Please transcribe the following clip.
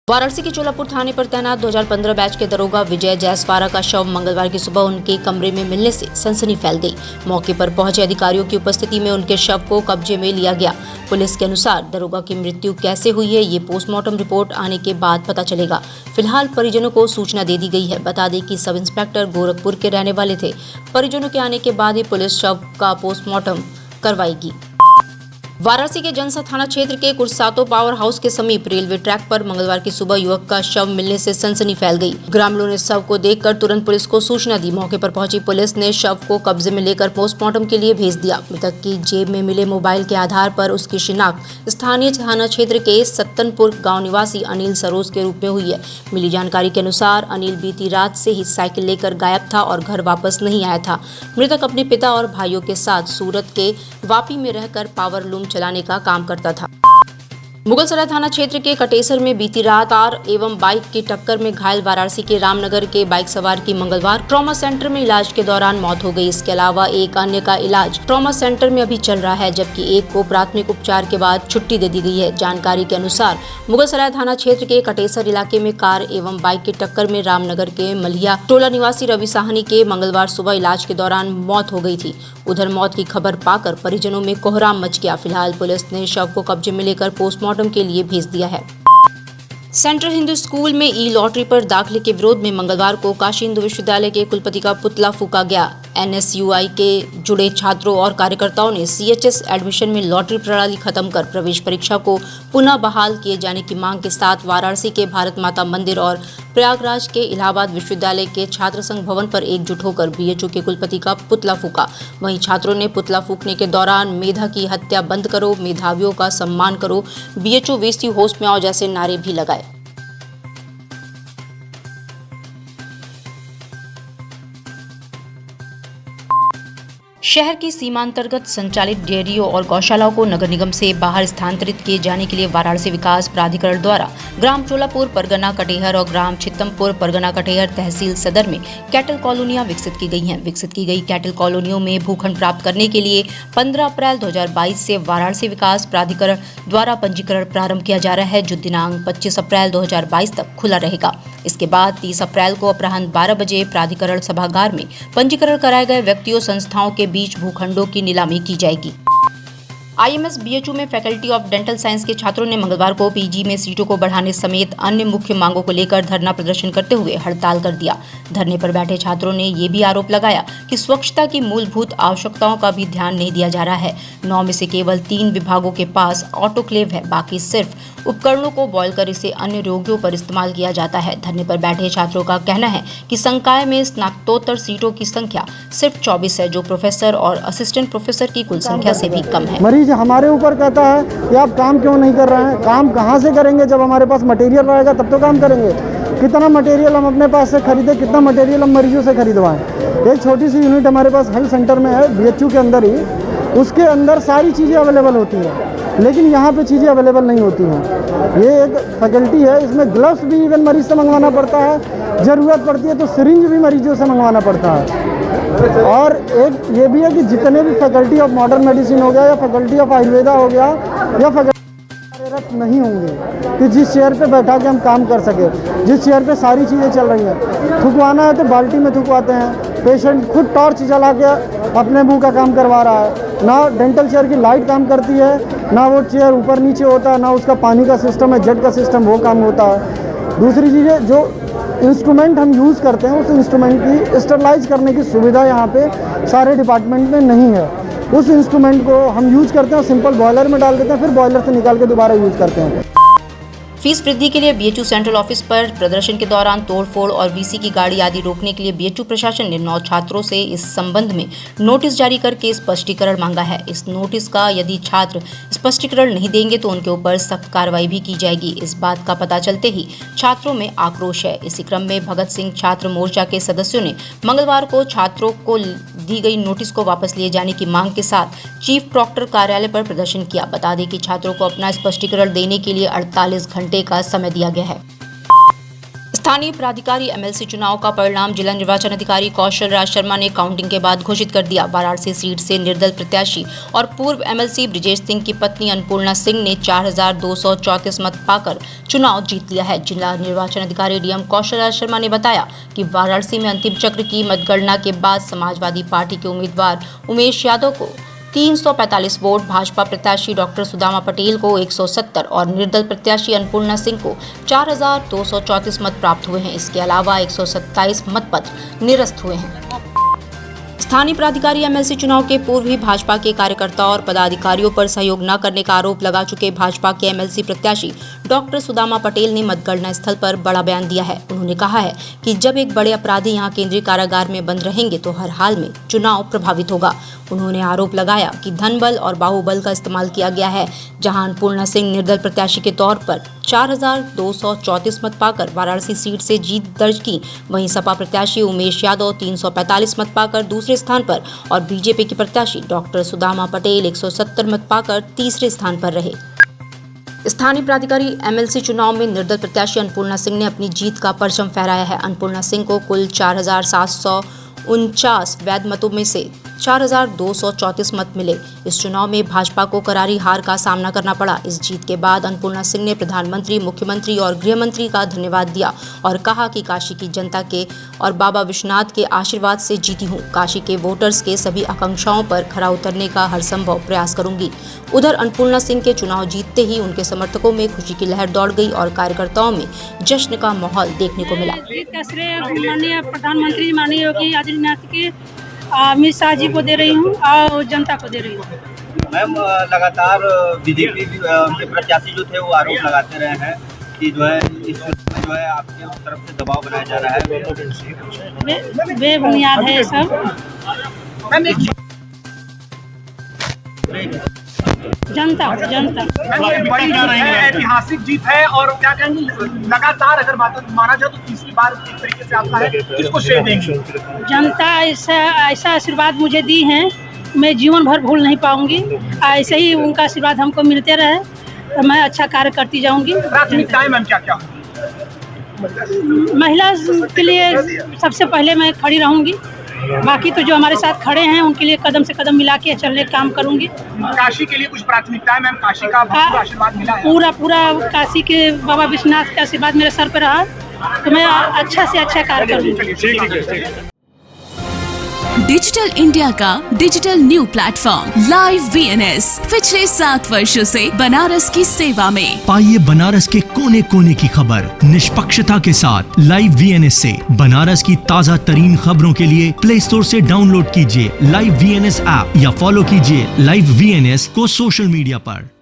वाराणसी के चोलापुर थाने पर तैनात 2015 बैच के दरोगा विजय जायसवाल का शव मंगलवार की सुबह उनके कमरे में मिलने से सनसनी फैल गई। मौके पर पहुंचे अधिकारियों की उपस्थिति में उनके शव को कब्जे में लिया गया। पुलिस के अनुसार दरोगा की मृत्यु कैसे हुई है, ये पोस्टमार्टम रिपोर्ट आने के बाद पता चलेगा। फिलहाल परिजनों को सूचना दे दी गई है। बता दें कि सब इंस्पेक्टर गोरखपुर के रहने वाले थे। परिजनों के आने के बाद ही पुलिस शव का पोस्टमार्टम करवाएगी। वाराणसी के जनसा थाना क्षेत्र के कुर्सातो पावर हाउस के समीप रेलवे ट्रैक पर मंगलवार की सुबह युवक का शव मिलने से सनसनी फैल गई। ग्रामीणों ने शव को देखकर तुरंत पुलिस को सूचना दी। मौके पर पहुंची पुलिस ने शव को कब्जे में लेकर पोस्टमार्टम के लिए भेज दिया। मृतक की जेब में मिले मोबाइल के आधार पर उसकी शिनाख्त स्थानीय थाना क्षेत्र के सत्तनपुर गाँव निवासी अनिल सरोज के रूप में हुई है। मिली जानकारी के अनुसार अनिल बीती रात से ही साइकिल लेकर गायब था और घर वापस नहीं आया था। मृतक अपने पिता और भाइयों के साथ सूरत के वापी में रहकर पावर लूम चलाने का काम करता था। मुगलसराय थाना क्षेत्र के कटेसर में बीती रात कार एवं बाइक की टक्कर में घायल वाराणसी के रामनगर के बाइक सवार की मंगलवार ट्रॉमा सेंटर में इलाज के दौरान मौत हो गई। इसके अलावा एक अन्य का इलाज ट्रॉमा सेंटर में अभी चल रहा है, जबकि एक को प्राथमिक उपचार के बाद छुट्टी दे दी गई है। जानकारी के अनुसार मुगलसराय थाना क्षेत्र के कटेसर इलाके में कार एवं बाइक की टक्कर में रामनगर के मलिया टोला निवासी रवि साहनी के मंगलवार सुबह इलाज के दौरान मौत हो गई थी। उधर मौत की खबर पाकर परिजनों में कोहराम मच गया। फिलहाल पुलिस ने शव को कब्जे में लेकर पोस्टमार्टम के लिए भेज दिया है। सेंट्रल हिंदू स्कूल में ई लॉटरी पर दाखिले के विरोध में मंगलवार को काशी हिंदू विश्वविद्यालय के कुलपति का पुतला फूंका गया। NSUI के जुड़े छात्रों और कार्यकर्ताओं ने CHS एडमिशन में लॉटरी प्रणाली खत्म कर प्रवेश परीक्षा को पुनः बहाल किए जाने की मांग के साथ वाराणसी के भारत माता मंदिर और प्रयागराज के इलाहाबाद विश्वविद्यालय के छात्र संघ भवन पर एकजुट होकर BHU के कुलपति का पुतला फूंका। वहीं छात्रों ने पुतला फूंकने के दौरान मेधा की हत्या बंद करो, मेधावियों का सम्मान करो, BHU VC होश में आओ जैसे नारे भी लगाए। शहर की सीमांतर्गत संचालित डेयरियों और गौशालाओं को नगर निगम से बाहर स्थानांतरित किए जाने के लिए वाराणसी विकास प्राधिकरण द्वारा ग्राम चोलापुर परगना कटेहर और ग्राम छित्तमपुर परगना कटेहर तहसील सदर में कैटल कॉलोनियां विकसित की गई हैं। विकसित की गई कैटल कॉलोनियों में भूखंड प्राप्त करने के लिए 15 अप्रैल 2022 से वाराणसी विकास प्राधिकरण द्वारा पंजीकरण प्रारंभ किया जा रहा है, जो दिनांक 25 अप्रैल 2022 तक खुला रहेगा। इसके बाद 30 अप्रैल को अपराह्न 12 बजे प्राधिकरण सभागार में पंजीकरण कराए गए व्यक्तियों संस्थाओं के बीच भूखंडों की नीलामी की जाएगी। IMS BHU में फैकल्टी ऑफ डेंटल साइंस के छात्रों ने मंगलवार को PG में सीटों को बढ़ाने समेत अन्य मुख्य मांगों को लेकर धरना प्रदर्शन करते हुए हड़ताल कर दिया। धरने पर बैठे छात्रों ने ये भी आरोप लगाया कि स्वच्छता की मूलभूत आवश्यकताओं का भी ध्यान नहीं दिया जा रहा है। 9 में से केवल 3 विभागों के पास ऑटोक्लेव है, बाकी सिर्फ उपकरणों को बॉयल कर इसे अन्य रोगियों पर इस्तेमाल किया जाता है। धरने पर बैठे छात्रों का कहना है कि संकाय में स्नातकोत्तर सीटों की संख्या सिर्फ 24 है, जो प्रोफेसर और असिस्टेंट प्रोफेसर की कुल संख्या से भी कम है। मरीज हमारे ऊपर कहता है कि आप काम क्यों नहीं कर रहे हैं। काम कहाँ से करेंगे? जब हमारे पास मटेरियल रहेगा तब तो काम करेंगे। कितना मटेरियल हम अपने पास से खरीदें, कितना मटेरियल हम मरीजों से खरीदवाएं। एक छोटी सी यूनिट हमारे पास हेल्थ सेंटर में है, BHU के अंदर ही, उसके अंदर सारी चीज़ें अवेलेबल होती हैं, लेकिन यहाँ पे चीज़ें अवेलेबल नहीं होती हैं। ये एक फैकल्टी है, इसमें ग्लव्स भी इवन मरीज से मंगवाना पड़ता है, ज़रूरत पड़ती है तो सिरिंज भी मरीजों से मंगवाना पड़ता है। और एक ये भी है कि जितने भी फैकल्टी ऑफ मॉडर्न मेडिसिन हो गया या फैकल्टी ऑफ आयुर्वेदा हो गया या फैकल्टी नहीं होंगे कि जिस चेयर पे बैठा के हम काम कर सके, जिस चेयर पे सारी चीज़ें चल रही हैं। थुकवाना है तो बाल्टी में थुकवाते हैं, पेशेंट खुद टॉर्च जला के अपने मुंह का काम करवा रहा है। ना डेंटल चेयर की लाइट काम करती है, ना वो चेयर ऊपर नीचे होता है, ना उसका पानी का सिस्टम है, जेट का सिस्टम वो काम होता है। दूसरी चीज़ें, जो इंस्ट्रूमेंट हम यूज़ करते हैं उस इंस्ट्रूमेंट की स्टरलाइज करने की सुविधा यहाँ पे सारे डिपार्टमेंट में नहीं है। उस इंस्ट्रूमेंट को हम यूज़ करते हैं, सिंपल बॉयलर में डाल देते हैं, फिर बॉयलर से निकाल के दोबारा यूज़ करते हैं। फीस वृद्धि के लिए BHU सेंट्रल ऑफिस पर प्रदर्शन के दौरान तोड़फोड़ और VC की गाड़ी आदि रोकने के लिए BHU प्रशासन ने 9 छात्रों से इस संबंध में नोटिस जारी करके स्पष्टीकरण मांगा है। इस नोटिस का यदि छात्र स्पष्टीकरण नहीं देंगे तो उनके ऊपर सख्त कार्रवाई भी की जाएगी। इस बात का पता चलते ही छात्रों में आक्रोश है। इसी क्रम में भगत सिंह छात्र मोर्चा के सदस्यों ने मंगलवार को छात्रों को दी गई नोटिस को वापस लिए जाने की मांग के साथ चीफ प्रॉक्टर कार्यालय पर प्रदर्शन किया। बता दें कि छात्रों को अपना स्पष्टीकरण देने के लिए 48 घंटे का समय दिया गया है। स्थानीय प्राधिकारी एमएलसी चुनाव का परिणाम जिला निर्वाचन अधिकारी कौशल राज शर्मा ने काउंटिंग के बाद घोषित कर दिया। वाराणसी सीट से निर्दल प्रत्याशी और पूर्व एमएलसी ब्रिजेश सिंह की पत्नी अन्नपूर्णा सिंह ने 4,234 मत पाकर चुनाव जीत लिया है। जिला निर्वाचन अधिकारी डीएम कौशल राज शर्मा ने बताया कि वाराणसी में अंतिम चक्र की मतगणना के बाद समाजवादी पार्टी के उम्मीदवार उमेश यादव को 345 वोट, भाजपा प्रत्याशी डॉक्टर सुदामा पटेल को 170 और निर्दल प्रत्याशी अन्नपूर्णा सिंह को 4,234 मत प्राप्त हुए हैं। इसके अलावा 127 मतपत्र निरस्त हुए हैं। स्थानीय प्राधिकारी एमएलसी चुनाव के पूर्व ही भाजपा के कार्यकर्ताओं और पदाधिकारियों पर सहयोग न करने का आरोप लगा चुके भाजपा के एमएलसी प्रत्याशी डॉक्टर सुदामा पटेल ने मतगणना स्थल पर बड़ा बयान दिया है। उन्होंने कहा है कि जब एक बड़े अपराधी यहां केंद्रीय कारागार में बंद रहेंगे तो हर हाल में चुनाव प्रभावित होगा। उन्होंने आरोप लगाया कि धनबल और बाहुबल का इस्तेमाल किया गया है। जहां अन्नपूर्णा सिंह निर्दल प्रत्याशी के तौर पर 4,234 मत पाकर वाराणसी सीट से जीत दर्ज की, वहीं सपा प्रत्याशी उमेश यादव 345 मत पाकर दूसरे स्थान पर और बीजेपी के प्रत्याशी डॉक्टर सुदामा पटेल 170 मत पाकर तीसरे स्थान पर रहे। स्थानीय प्राधिकारी एमएलसी चुनाव में निर्दल प्रत्याशी अन्नपूर्णा सिंह ने अपनी जीत का परचम फहराया है। अन्नपूर्णा सिंह को कुल 4,749 वैध मतों में से 4,234 मत मिले। इस चुनाव में भाजपा को करारी हार का सामना करना पड़ा। इस जीत के बाद अन्नपूर्णा सिंह ने प्रधानमंत्री, मुख्यमंत्री और गृह मंत्री का धन्यवाद दिया और कहा कि काशी की जनता के और बाबा विश्वनाथ के आशीर्वाद से जीती हूँ। काशी के वोटर्स के सभी आकांक्षाओं पर खरा उतरने का हर संभव प्रयास करूंगी। उधर अन्नपूर्णा सिंह के चुनाव जीतते ही उनके समर्थकों में खुशी की लहर दौड़ गई और कार्यकर्ताओं में जश्न का माहौल देखने को मिला। जीत का श्रेय माननीय प्रधानमंत्री माननीय योगी आदित्यनाथ के अमित शाह जी को दे रही हूँ और जनता को दे रही हूँ। मैम, लगातार बीजेपी के प्रत्याशी जो थे वो आरोप लगाते रहे हैं कि जो है इस जो है आपके तरफ से दबाव बनाया जा रहा है। बेबुनियाद है ये सब। जनता बड़ी जीत है, ऐतिहासिक जीत है और क्या कहेंगे, लगातार अगर बात माना जाए तो तीसरी बार इस तरीके से आता है, किसको श्रेय देंगे? जनता ऐसा आशीर्वाद मुझे दी है, मैं जीवन भर भूल नहीं पाऊंगी। ऐसे ही उनका आशीर्वाद हमको मिलते रहे तो मैं अच्छा कार्य करती जाऊंगी। प्राथमिकताएं मैम क्या क्या? महिला के लिए सबसे पहले मैं खड़ी रहूंगी, बाकी तो जो हमारे साथ खड़े हैं उनके लिए कदम से कदम मिला के चलने का काम करूंगी। काशी के लिए कुछ प्राथमिकताएं मैम? काशी का भरपूर आशीर्वाद मिला है। पूरा काशी के बाबा विश्वनाथ का आशीर्वाद मेरे सर पर रहा तो मैं अच्छा से अच्छा कार्य करूंगी। डिजिटल इंडिया का digital new platform live VNS पिछले 7 वर्षों से बनारस की सेवा में। पाइए बनारस के कोने कोने की खबर निष्पक्षता के साथ। लाइव वीएनएस से बनारस की ताज़ा तरीन खबरों के लिए प्ले स्टोर से डाउनलोड कीजिए लाइव वीएनएस ऐप या फॉलो कीजिए लाइव वीएनएस को सोशल मीडिया पर।